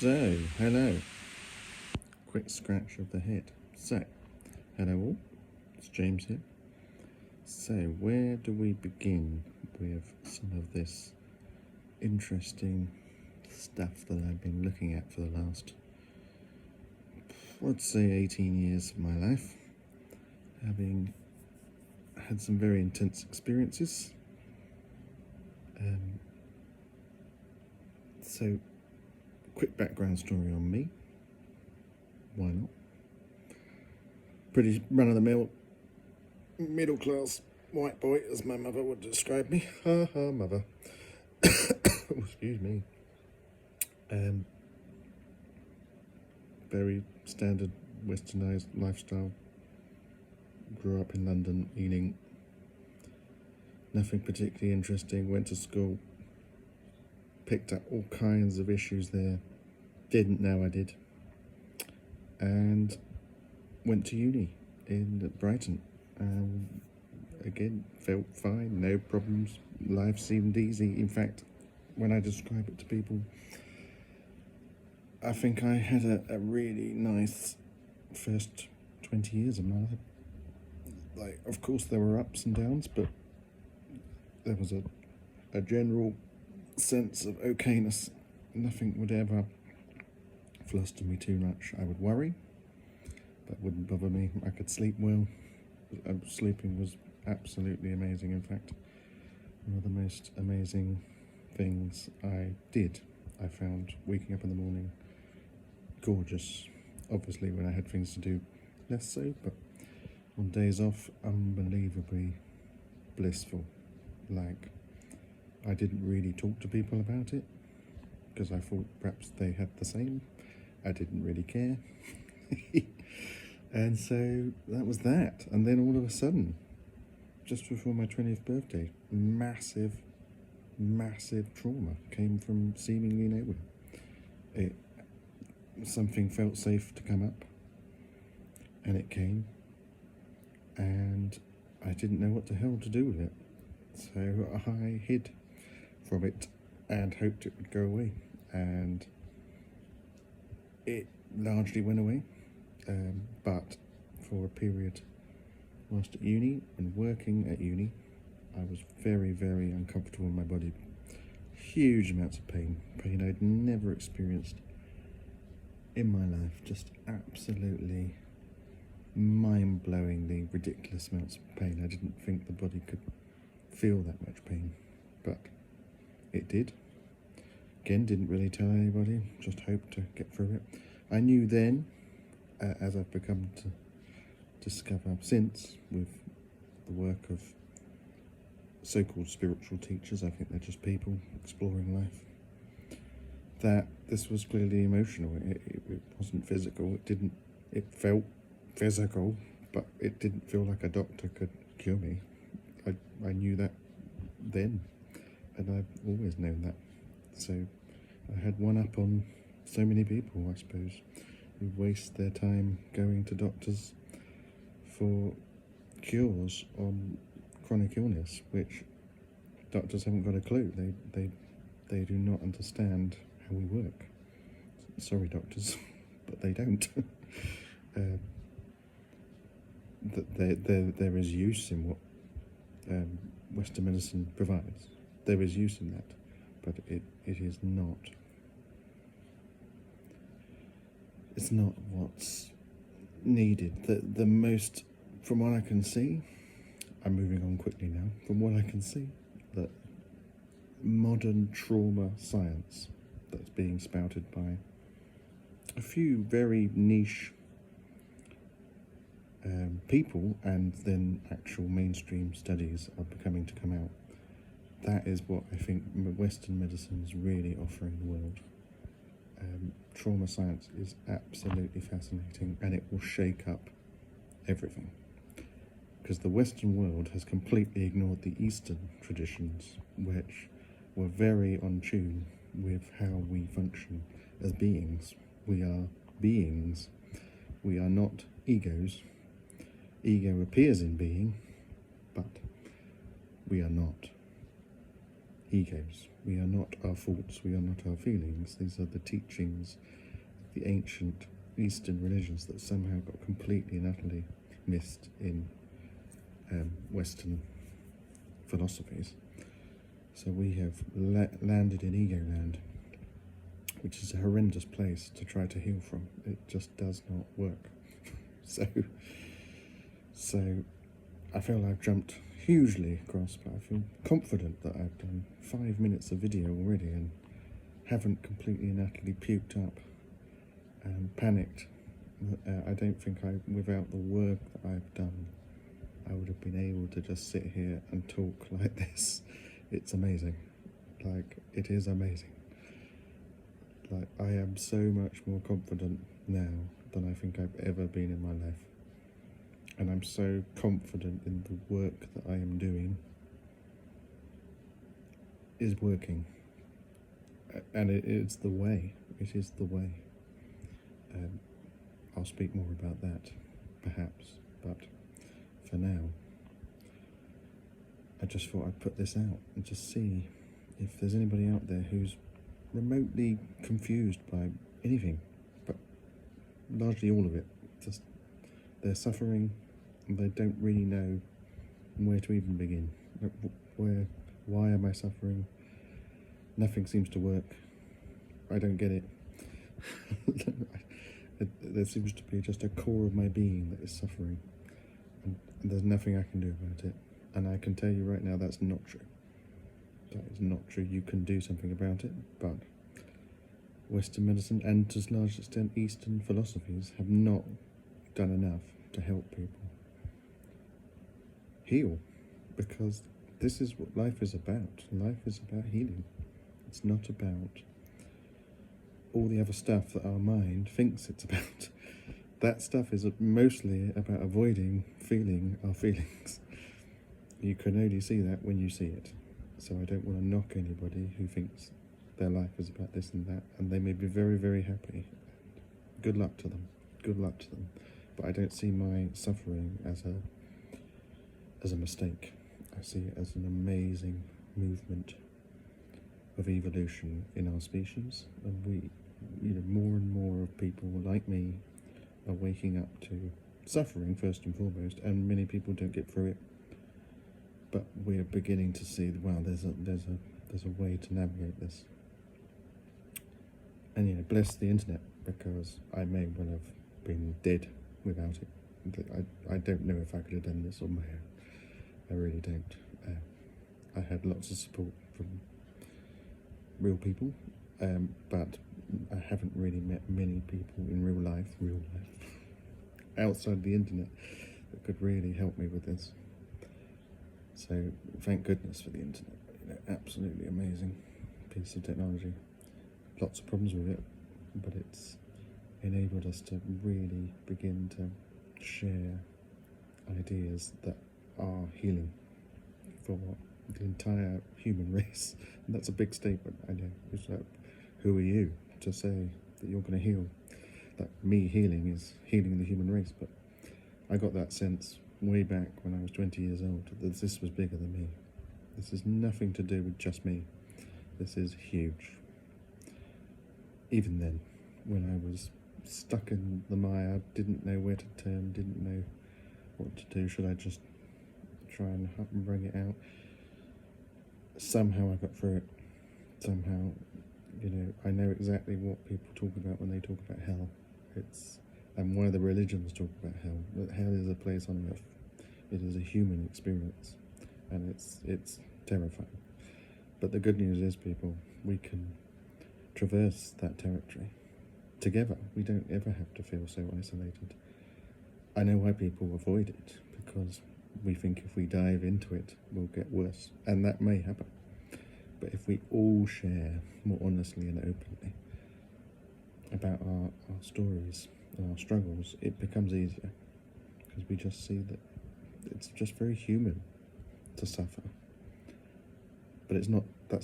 So, hello. Quick scratch of the head. So, hello all. It's James here. So, where do we begin with some of this interesting stuff that I've been looking at for the last, let's say, 18 years of my life, having had some very intense experiences. So, quick background story on me. Why not? Pretty run-of-the-mill, middle-class white boy, as my mother would describe me. Ha ha, mother. Excuse me. Very standard westernized lifestyle. Grew up in London, Ealing. Nothing particularly interesting. Went to school. Picked up all kinds of issues there. Didn't know I did. And went to uni in Brighton. Again, felt fine, no problems. Life seemed easy. In fact, when I describe it to people, I think I had a really nice first 20 years of my life. Like, of course, there were ups and downs, but there was a general sense of okayness. Nothing would ever fluster me too much. I would worry. That wouldn't bother me. I could sleep well. Sleeping was absolutely amazing. In fact, one of the most amazing things I did, I found waking up in the morning gorgeous. Obviously, when I had things to do, less so, but on days off, unbelievably blissful. Like, I didn't really talk to people about it because I thought perhaps they had the same. I didn't really care. And so that was that. And then all of a sudden, just before my 20th birthday, massive trauma came from seemingly nowhere. Something felt safe to come up, and it came, and I didn't know what the hell to do with it. So I hid from it and hoped it would go away. And it largely went away. But for a period whilst at uni and working at uni, I was very uncomfortable in my body. Huge amounts of pain I'd never experienced in my life. Just absolutely mind-blowingly ridiculous amounts of pain. I didn't think the body could feel that much pain, but it did. Again, didn't really tell anybody, just hoped to get through it. I knew then, as I've become to discover since with the work of so-called spiritual teachers, I think they're just people exploring life, that this was clearly emotional. It wasn't physical. It felt physical, but it didn't feel like a doctor could cure me. I knew that then, and I've always known that. So I had one up on so many people, I suppose, who waste their time going to doctors for cures on chronic illness, which doctors haven't got a clue. They do not understand how we work. Sorry, doctors, but they don't. There is use in what Western medicine provides. There is use in that, but it is not. It's not what's needed. The most, from what I can see, I'm moving on quickly now, from what I can see, that modern trauma science that's being spouted by a few very niche people, and then actual mainstream studies are beginning to come out. That is what I think Western medicine is really offering the world. Trauma science is absolutely fascinating, and it will shake up everything, because the Western world has completely ignored the Eastern traditions, which were very on tune with how we function as beings. We are beings. We are not egos. Ego appears in being, but we are not. egos. We are not our thoughts, we are not our feelings. These are the teachings of the ancient Eastern religions that somehow got completely and utterly missed in Western philosophies. So we have landed in ego land, which is a horrendous place to try to heal from. It just does not work. So I feel I've jumped hugely across, but I feel confident that I've done 5 minutes of video already and haven't completely and utterly puked up and panicked. I don't think without the work that I've done, I would have been able to just sit here and talk like this. It's amazing. Like, it is amazing. Like, I am so much more confident now than I think I've ever been in my life. And I'm so confident in the work that I am doing is working. And it is the way. It is the way. I'll speak more about that, perhaps. But for now, I just thought I'd put this out and just see if there's anybody out there who's remotely confused by anything, but largely all of it. Just they're suffering and they don't really know where to even begin. Why am I suffering? Nothing seems to work. I don't get it. There seems to be just a core of my being that is suffering, and there's nothing I can do about it. And I can tell you right now that's not true. That is not true. You can do something about it, but Western medicine and to a large extent Eastern philosophies have not done enough to help people heal, because this is what life is about. Life is about healing. It's not about all the other stuff that our mind thinks it's about. That stuff is mostly about avoiding feeling our feelings. You can only see that when you see it. So I don't want to knock anybody who thinks their life is about this and that, and they may be very, very happy. Good luck to them. Good luck to them. But I don't see my suffering as a mistake. I see it as an amazing movement of evolution in our species, and we, more and more of people like me are waking up to suffering first and foremost, and many people don't get through it. But we're beginning to see, wow, there's a way to navigate this. And bless the internet, because I may well have been dead without it. I don't know if I could have done this on my own. I really don't. I had lots of support from real people, but I haven't really met many people in real life, outside the internet, that could really help me with this. So thank goodness for the internet. Absolutely amazing piece of technology. Lots of problems with it, but it's enabled us to really begin to share ideas that are healing for the entire human race. And that's a big statement, I know. It's like, who are you to say that you're going to heal? That me healing is healing the human race. But I got that sense way back when I was 20 years old, that this was bigger than me. This is nothing to do with just me. This is huge. Even then, when I was stuck in the mire, didn't know where to turn, didn't know what to do, should I just try and bring it out? Somehow I got through it. Somehow, I know exactly what people talk about when they talk about hell. And one of the religions talk about hell. That hell is a place on earth. It is a human experience, and it's terrifying. But the good news is, people, we can traverse that territory together. We don't ever have to feel so isolated. I know why people avoid it, because we think if we dive into it, we'll get worse, and that may happen. But if we all share more honestly and openly about our stories and our struggles, it becomes easier, because we just see that it's just very human to suffer. But that's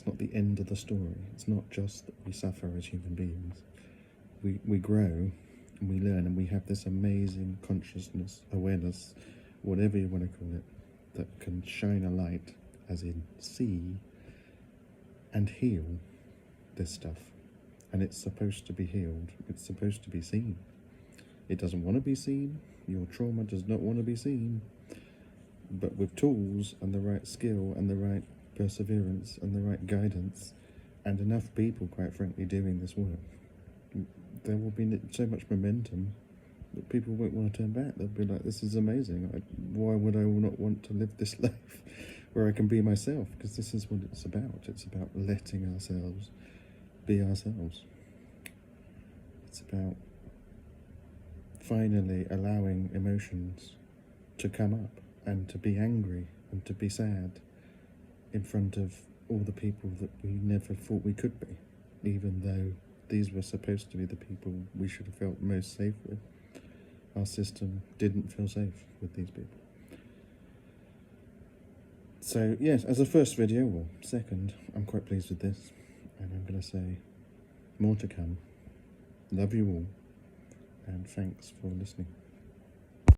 not the end of the story. It's not just that we suffer as human beings. We grow and we learn, and we have this amazing consciousness, awareness, whatever you want to call it, that can shine a light, as in see and heal this stuff. And it's supposed to be healed. It's supposed to be seen. It doesn't want to be seen. Your trauma does not want to be seen. But with tools and the right skill and the right perseverance and the right guidance and enough people, quite frankly, doing this work, there will be so much momentum that people won't want to turn back. They'll be like, this is amazing. Why would I not want to live this life where I can be myself? Because this is what it's about. It's about letting ourselves be ourselves. It's about finally allowing emotions to come up and to be angry and to be sad in front of all the people that we never thought we could be, even though these were supposed to be the people we should have felt most safe with. Our system didn't feel safe with these people. So yes, as a first video, or second, I'm quite pleased with this, and I'm going to say more to come. Love you all, and thanks for listening.